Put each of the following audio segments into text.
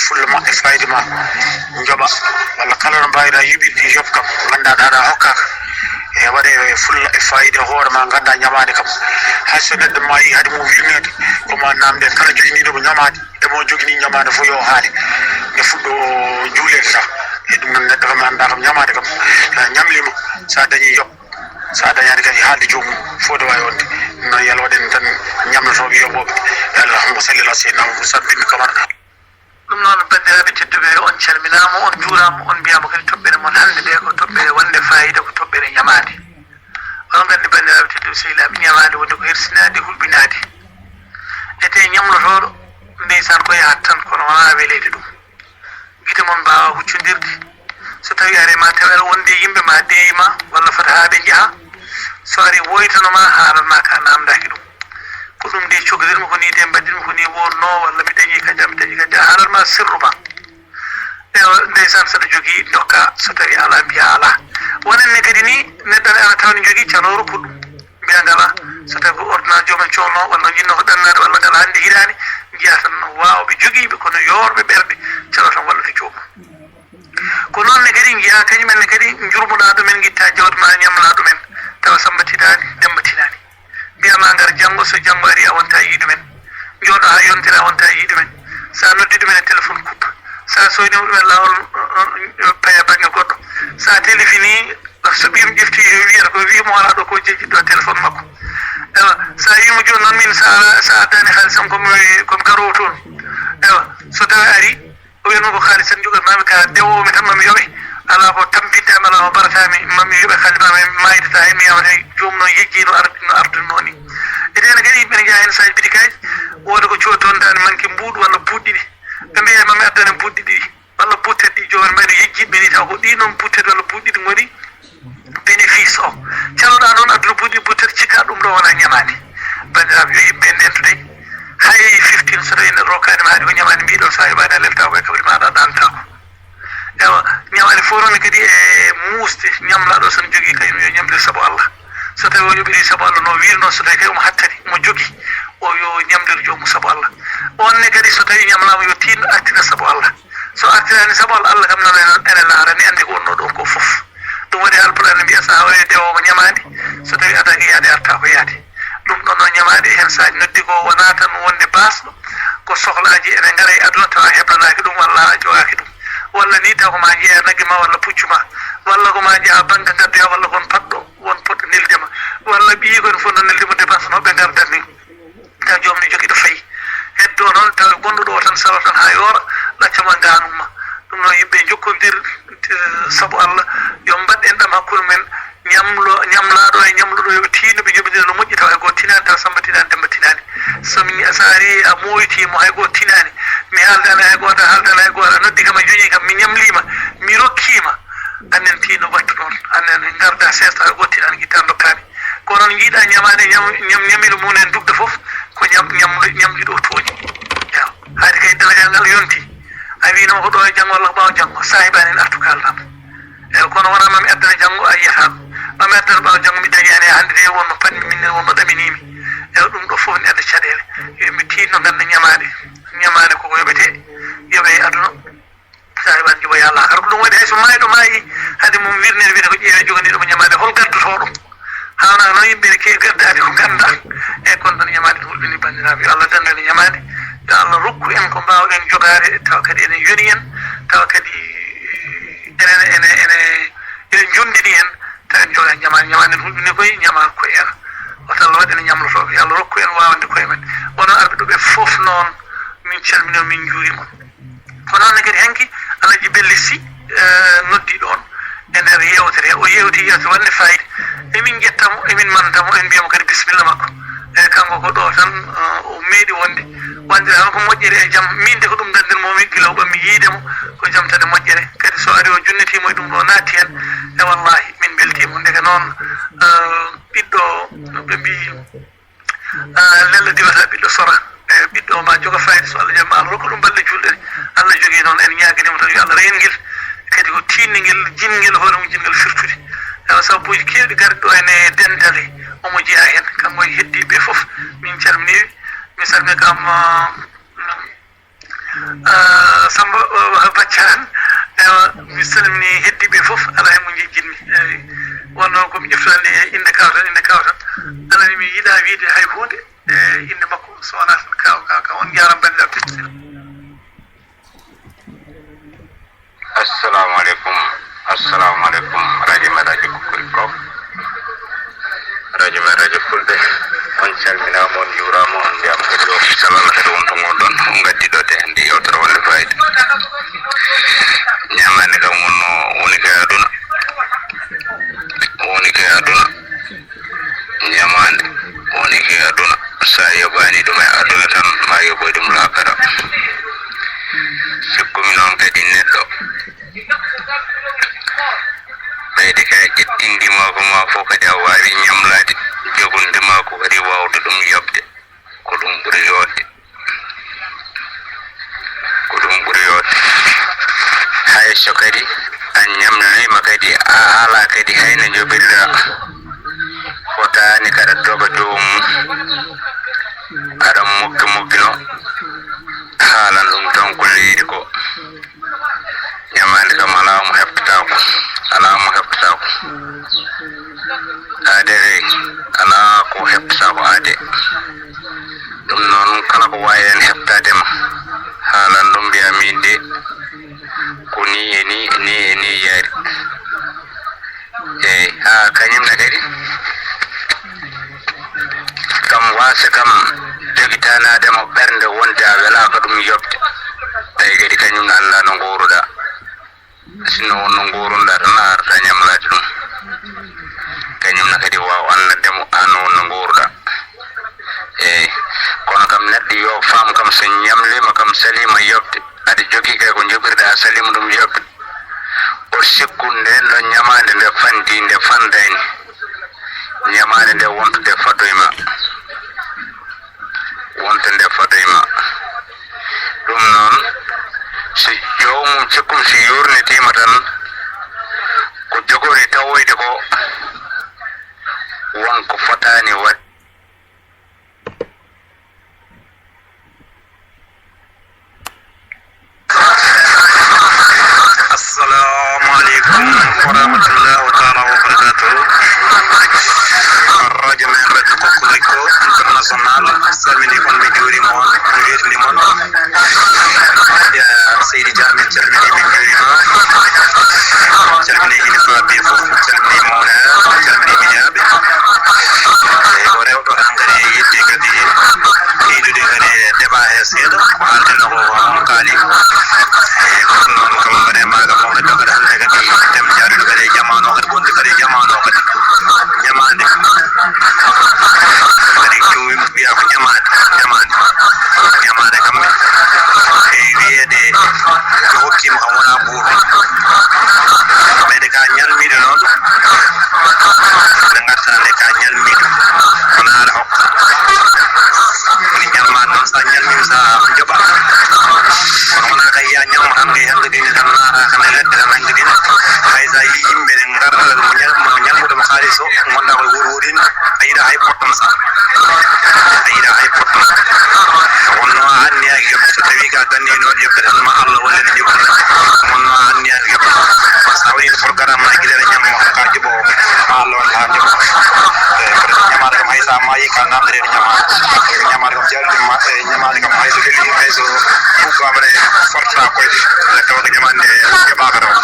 fulla ma e fayde ma njoba walla kala no mbayra yibirde job kam gandaɗa aɗa hokkaka e waɗe fulla e fayde hoore ma ganda ñamade kam hay so neɗɗo maayi haade mum wirnede koma namde kala joguiniɗomo ñamade emo jogini ñamade fo yo haali nde fuɗɗo juulede ta e ɗum noon neɗɗo kam anda kam ñamade kam ñamlima sa dañi yob sa dañani kadi haalde jomum fode wawi wonde noon yalla waɗen tan ñamlotoɓe yoɓoɓe allahumma salli ala sayyidina muhammad sabbinmi kamara ɗum noon bandiraɓe tedduɓe on calminama on juurama on mbiyama kadi toɓɓere moon hande ɗe ko toɓɓere wonde fayida ko toɓɓere ñamade oɗon gandi bandiraɓe tedduɓe sehilaɓe ñamade wonde ko hersinade hulɓinade ete ñamlotoɗo ndeysan ko yahat tan kono wona welede ɗum guite moon mbawa huccodirde so tawi arema tawel wonde yimɓe ma deyima walla fota haaɓe jaaha so ari woytanoma haalanma ka namdaki ɗum ko ɗum nde cogadirmi ko ni de mbaɗirmi ko ni wonno walla mi dañi kaja mi dañi kaja haalanma sirru ma e ndeysan saɗa jogui dokka so tawi ala mbiya ala wonenne kadi ni neɗɗo ana tawne jogui caloru ko ɗum mbiya ngala so tawi ko ordonnance jomumen colno walla jinno ko ɗannade walla ngala hande hirani jiya tan wawɓe joguiɓe kono yorɓe ɓerɗe calo tan wallude jomum ko noonne kadi jiya kañumenne kadi jurmuɗa ɗumen guitta jawdi ma ñamla ɗumen tawa sambatinani dembatinani mbiyama ngar janggo so janggo ari a wonta yiiɗumen jooɗo ha yontira a wonta yiiɗumen sa noddi ɗumen e téléphone coupe sa soynima ɗumen lawol paya banggue goɗɗo sa téléphini so ɓiyum ƴefti wiyata ko wimo ala ɗo ko jejjiɗo téléphone makko ewa sa yimo joni noon min sa addani haalisam komi garowo toon ewa so tawi ari o wiyatmi ko haalis tan jogat mami ka dewomi tan mami yooɓe ala ko tampintami ala ko baratami mami yooɓe haalis mami maydata hen mi yawata jomum noon yejji no ardunno ni edene kadi yimɓe ne jaa hen saji bidikaji wooda ko coodi toon dani manque mbuuɗu walla buuɗ ɗiɗi ɓe mbiya mami addane buuɗ ɗiɗi walla buutteɗe ɗi jomani mbayno yejjiɓe ni taw ko ɗi noon buutteɗe walla buuɗ ɗiɗi goni bénéfice o caloɗa noon adduno buuɗi buutteɗe cikka ɗum ɗo wona ñamade bandiraɓe yo yimɓe ndentude hay 15 so tawi neɗɗo rokkanima haade ko ñamade mbiɗon sa yoɓani a lelta koye kabri maɗa ɗantako ewa ñamade fof noon kadi e muusde ñamlaɗo sono jogui kañum yo ñamde saabu Allah so tawi o yoɓiri saabu Allah no wirno so tawi kadi omo hattani mo jogui o yo ñamdir jomum saabu Allah onne kadi so tawi ñamlama yo tinno artira saabu Allah so artirani saabu Allah Allah kam noon ene laara ni andi ko wonno ɗon ko foof ɗum waɗi alpulaar ne mbiya sa wawi dewomo ñamade so tawi adaki yaade arta ko yaade ɗum ɗon noon ñamade hen saji noddi ko wona tan wonde basɗo ko sohlaji ene gaara e aduna tawa heɓanaki ɗum walla a jogaki ɗum walla ni taw ko ma jeeya nagge ma walla puccu ma walla ko ma jeeya banque gaddoya walla kon patɗo won poɗɗo neldema walla ɓiyi kon fof no neldemo dépense no ɓe gardat ni taw jomum ne jogui ɗo fayi heddo noon taw gonɗo ɗo tan salo tan ha yoora ɗaccama ganumma ɗum noon yimɓe jokkodir saabu Allah yo mbaɗɗen ɗam hakkude men ñamlaɗo e ñamluɗo yoɓe tino ɓe joɓidira no moƴƴi taw hay goto tinani taw sambatinani dembatinani somi sa ari a moytimo hay goto tinani mi haaldani hay goto haaldani hay goto a noddi kam a joñi kam mi ñamlima mi rokkima annen tino wattu noon annen garda sesta hay goto tinani guitta dokkami ko noon jiiɗa ñamade ñamilo mum en dugda foof ko ñamliɗo tooñi ew haade kay dalagal ngal yonti a winoma ko ɗo e janggo walla ko ɓawa janggo sahibani en artu kaldam eyi kono wona mami addana janggo a yiyata ɗum mami addana ɓawa janggo mi dañani hande de wonno panmi minne wonno ɗaminimi eyi ɗum ɗo foof ne adda caɗele yomi tinno ganda ñamade koko yoɓete yoɓe e aduna sahibani joɓo ya Allah kala ko ɗum waɗi hayso mayɗo maayi haade mum wirnede wiyete ko ƴeewe joganiɗomo ñamade hol gaddotoɗo hawna noon yimɓe ne kewi gaddade ko ganda eyyi kono tan ñamade ne hulɓini bandiraɓe yo Allah dandu en ñamade yo Allah rokku en ko mbawɗen jogade tawa kadi enen yoni en tawa kadi enen jondini en taw en joga ñamade ne hulɓini koye ñama koye en wata Allah waɗi ene ñamlotoɓe yo Allah rokku en wawande koye men wono arɓe ɗo ɓe foof noon min calmini o min juurima ko noonne kadi hanki Alaji Belli Sy noddi ɗon e nder yewtere o yewti yewtere wande fayida emin jettamo emin mantamo en mbiyamo kadi bisimilla makko eyyi kanko ko ɗo tan o meeɗi wonde wandira tan ko moƴƴere e jaam min de ko ɗum dandirmomi gila o ɓammi yiidemo ko jaam tade moƴƴere kadi so ari o junnitimo e ɗum ɗo naatti hen e wallahi min beltimo ndeke noon ɓiɗɗo ɓe mbi lella diwata ɓiɗɗo sora e ɓiɗɗo ma joga fayida so Allah jamma Allah rokka ɗum balle julɗe Allah jogui noon en ñaguinimo tan yo Allah reyngel kadi ko tinniguel jingel hoore mum jingel firtude ewa sababuji kewɗi garɗi ɗo ene dendale omo jeeya hen kanko e heddiɓe foof min calminiɓe mi salmini kam samba baccan mi salmini heddiɓe fof ala e mo jejjinmi wonno komi ƴeftande inde kawtan alani mi yiiɗa wiide hay hunde inde makko so wona tan ka on jaram bandiraɓe fittir. assalamu alaikum radio Kokuriko radio fulɓe on calminama on jurama on mbiyam kadi o salalla kadi wonto gonɗon on gaddiɗo de hande yewtere wonde fayida ñamande kam wonno woni ke aduna ñamande woni ke aduna sa yoɓani ɗum e aduna tan ma yoɓoy ɗum lakara sikkumi noon kadi neɗɗo ɓeyde ka ƴettindimako ma fof kadi a wawi ñamlade jogundimako kadi wawde ɗum yoɓde ko ɗum ɓuuri yodde hayso kadi a ñamnanima kadi a ala kadi hayno joɓirɗa fotani kaɗa doga jomum aɗa mokkino haalan ɗum tan ko leydi ko ñamande kam ala mo heɓtatako adere ala ko heɓtatako ade ɗum noon kala ko wawi hen heɓtadema haalan ɗum mbiya min de ko ni yaari eyyi ha kañumne kadi kam wasa kam jogitanademo ɓernde wonde a welaka ɗum yoɓde tawi kadi kañum anda no goruɗa sinno wonno gorunɗa tan a arta ñamlade ɗum kañumne kadi waw annademo an wonno goruɗa eyyi kono kam neɗɗo yo faam kam so ñamlima kam salima yoɓde aɗa jogui kay ko joɓirɗa a salima ɗum yoɓde o sikku nden ɗon ñamade nde fandi nde fandani ñamade nde wonta nde fadoyma ɗum noon so jomum cikkum so yurnitima tan ko jogori tawoyde ko wonko fotani wadde. assalamu aleykum wa rahmatullahi taala wa barakatuhu. radio men radio Kokuriko international salmini on mi juurima on mi wetnima on ya seydi Diamin calmini min juurima calmini ilifaɓe fof calmini mawna calmini miñaɓe e ko rewɗo engrais yeddi kadi hiidude kadi débat he seeɗa ko haldeno ko on kaali e ko noon kam vraiment mawde dogade hande kadi tem jarude kadi jamanu o kadi wonde kadi jamanu o kadi ñamande kadi jowi mbiya ko ñamade kamɓe e wiyede so hokkima kam wona ɓuuɓi ɓeyde ka ñalmiɗo noon ɓe gattande ka ñalmiɗo wona aɗa hokka woni ñalmade noon sa ñalmima sa joɓa kono wona kay ya ñamma tan nde helɗodine tan naataka nde ledde tan hangadine hay sa yi yimɓe ne garɗa mo ñalmude mo haalis o gonɗa koye wurwurin a yiiɗa hay pottom sa wonno a anniyaki yoɓde so tawi ka danninoɗo yoɓde tan ma Allah wallene joɓuɗa wonno a anniyaki yoɓde sa waɗino programme ma guiɗere ñammo ka joɓowo ma Allah walle ha joɓo peut être ñamade kam hay sa maayi ka namdorede ñamade kam jaruɗema ñamade kam hayso welli hayso ɓuggabare fortata koyde tawa ko ñamande joɓaka taw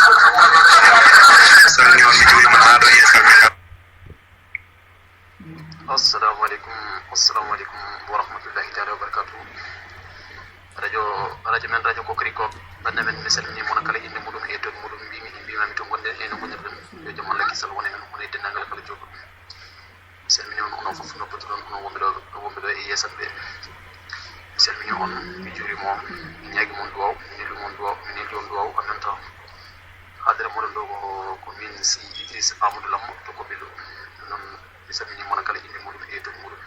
salmini on mi juurima ha ɗo yeesalmi kam. assalamu aleykum wa rahmatullahi taala wa barakatuhu. radio men radio Kokuriko bande men mi salmini mono kala inde muɗum e ton muɗum mbimami to gonɗen eno gonirɗen yo jaam Allah kisal wona hen wona e dendagal kala jogo mi salmini on onon foof noppude ɗon onon wonɓe ɗo e yeesaɓe mi salmini on mi juurima on mi ñaagui mon duwaw mi nelli on duwaw en même temps haadere moɗon ɗo ko min si Idriss Amadou Lammo to ko ɓello noon mi salmini mono kala inde muɗum e ton muɗum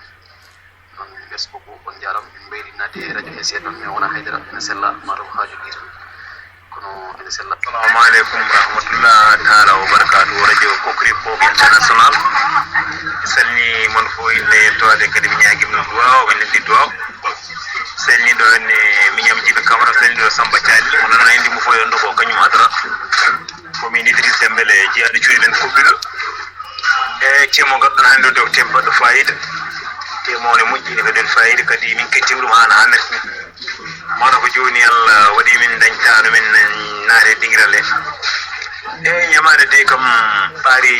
noon merci beaucoup on jaram min mbayri nadde e radio he seeɗa mais wona haydara ene sella mataw haaju ɗi tan kono ene sella. assalamu aleykum rahmatullah taala wa barakatuh. radio Kokuriko international mi salmini mon fo inde yettode kadi mi ñaguima duwaw mi nelli duwaw salmini ɗo henne mi ñam jibe kamara sendo samba tiali on na indi mu foyo ndoko kanyum adra ko min Idriss Dembélé jiyaade cuuri men fobbilo e cemo gaddan hande do temba do faida temo ne mujji ne den faida kadi min kettim dum hana hanet mana ko joni Allah wadi min dañtaano min naare dingirale e ñamaade de kam bari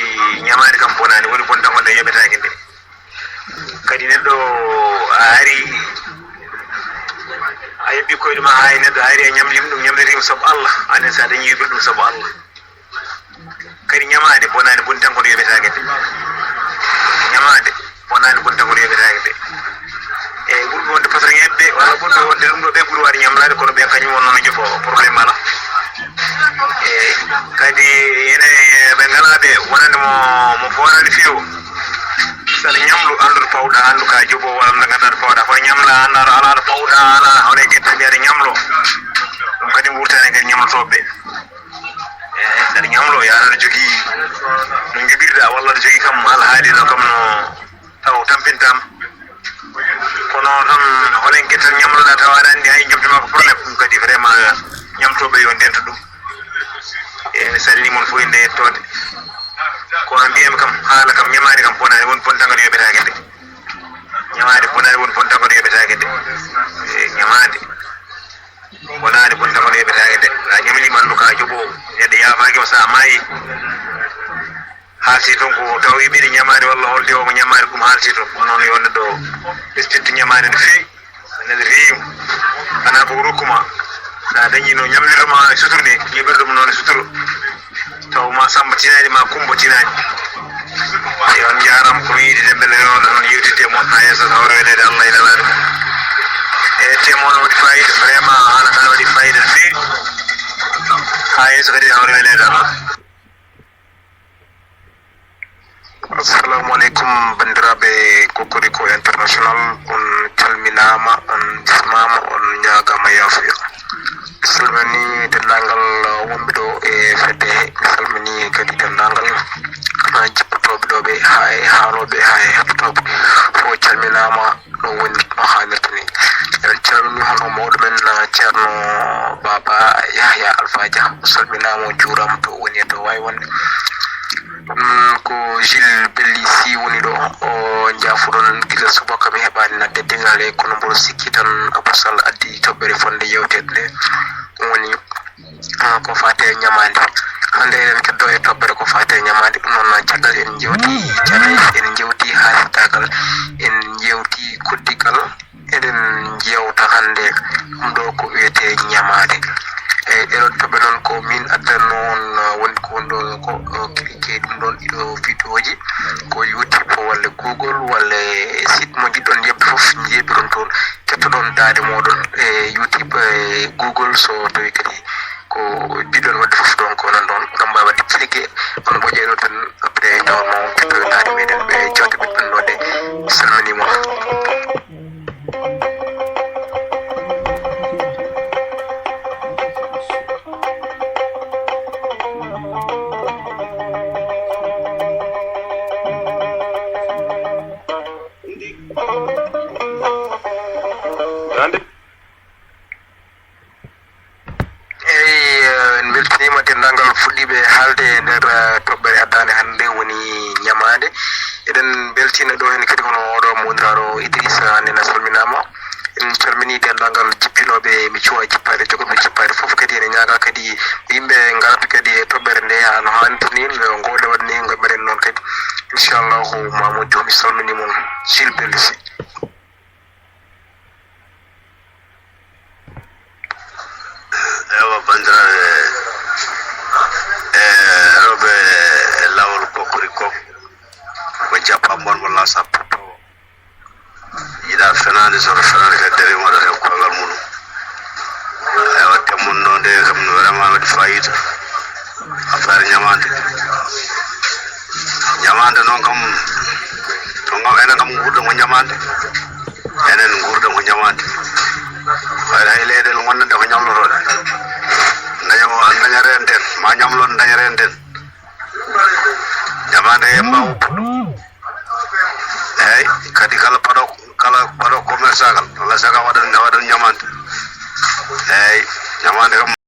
ñamaade kam bonani woni bon tan wonde yebetaake de kadi neddo ari aybi ko dum hay neddo ari ñamlim dum ñamrim sabu Allah anen sa dañi yebbe dum sabu Allah kadi ñamaade bonani bon tan ko yebetaake de ñamaade bonani bon tan ko yebetaake de e ɓurɓe wonde patron yebbe walla ɓurɓe wonde ɗum ɗo ɓe ɓuri waade ñamlade kono ɓe kañum wonnono jofo probléme ala e kadi ene ɓe ngalaɓe wonande mo fonani feewo saɗa ñamlu anduɗo pawɗa andu ka jogo walla nde ganduɗa pawɗa koye ñamla andaɗo alaɗo pawɗa ala hono ƴettandi aɗa ñamlo ɗum kadi wurtani kadi ñamlotoɓe e saɗa ñamlo yaɗaɗa jogui no joɓirɗa walla aɗa jogui kam alhaalino kam no taw tampintama kono tan holen guetal ñamloɗa taw aɗa andi hay jobdema ko probléme ɗum kadi vraiment ñamtoɓe yo ndento ɗum e mi salni mon fof inde yettode kono mbiyami kam haala kam ñamade kam bonani woni bontangal yoɓetake de ñamade bonani woni bontangal yoɓetake de e ñamade bonani bontangal yoɓetake de a ñamlima andu ka joɓo neɗɗo yafakima sa maayi haalti toon ko taw yiɓiɗe ñamade walla holde o ko ñamade ɗum haalti toon noon yo neɗɗo ɓesdittu ñamade no fewi neɗɗo rewi ana ko rokkuma sa dañi no ñamlirtoma sutur ni ñeɓirɗum noon e suturu taw ma samba tinani ma kumba tinani e on jaram ko yiiɗi Dembélé o ɗon yewtide moon ha yesso hawre welede Allah e nelaɗo e temon waɗi fayida vraiment haalata waɗi fayida no fewi ha yesso kadi hawre welede Allah. Assalamu alaikum bandiraɓe Kokoriko International on calminama on bismama on ñagama yafuya mi salmini dendagal wonɓe ɗo e fedde mi salmini kadi dendagal kana jippotoɓe ɗo ɓe ha e haaloɓe ha e heɓtoɓe fo calminama no woni no hannirta ni eɗen calmini hono mawɗo men ceerno Baba Yahya Alpha Dia salminama o juurama to woni e to wawi wonde ko Gilles Belli si woni ɗo o jafuɗon gila subaka mi heɓani nadde dengale kono mboɗo sikki tan Abou Sall addi toɓɓere fonde yewtede nde ɗum woni ko fate ñamade hande eɗen keddo e toɓɓere ko fate ñamade ɗum noon caggal en jewti en jewti haasitagal en jewti koddigal eɗen jewta hande ɗum ɗo ko wiyete ñamade e ɗeɗon toɓɓe noon ko min addanno on woni ko wonɗo ko cliqué ɗum ɗon ɗiɗo vidéo ji ko YouTube walla Google walla site mo jiɗɗon yebde fof jeebiron toon kettoɗon daade moɗon e YouTube e Google so tawi kadi ko jiɗɗon wadde fof ɗon ko nan ɗon gam mbawi wadde cliqué on mo ƴeyɗon tan après tawmo kettoɗon daade meɗen ɓe jewte ɓe ɗannode mi salminima. beltinima dendagal fuɗɗiɓe haalde e nder toɓɓere addande hannde woni ñamade eɗen beltina ɗo hen kadi hono oɗo modiraɗo Idrissa nena salminama en calmini dendagal jippinoɓe mi cuwa jippade jogoɓe jippade foof kadi ene ñaaga kadi yimɓe garata kadi e toɓɓere nde ha no hannirta ni no gowɗe waɗni gaɓɓeɗen noon kadi inchallahu Mamadou mi salminimon Gilles Belli Sy. ewa bandiraɓe rewɓe lawol Kokoriko ko jappa mon walla sappoto yiɗa fenade soto fenade kadi dere waɗata e koyngal muɗum ewa temmonno nde kam vraiment waɗi fayida affaire ñamande noon kam enen kam gurɗen ko ñamande enen gurɗen ko ñamande wayde hay leyɗele gonnande ko ñamlotoɗe dañaren den ma ñamlon dañaren den ñamande yemma uppuɗo eyyi kadi kala paɗo commerçant kal walla saka waɗan ñamande eyi ñamande kam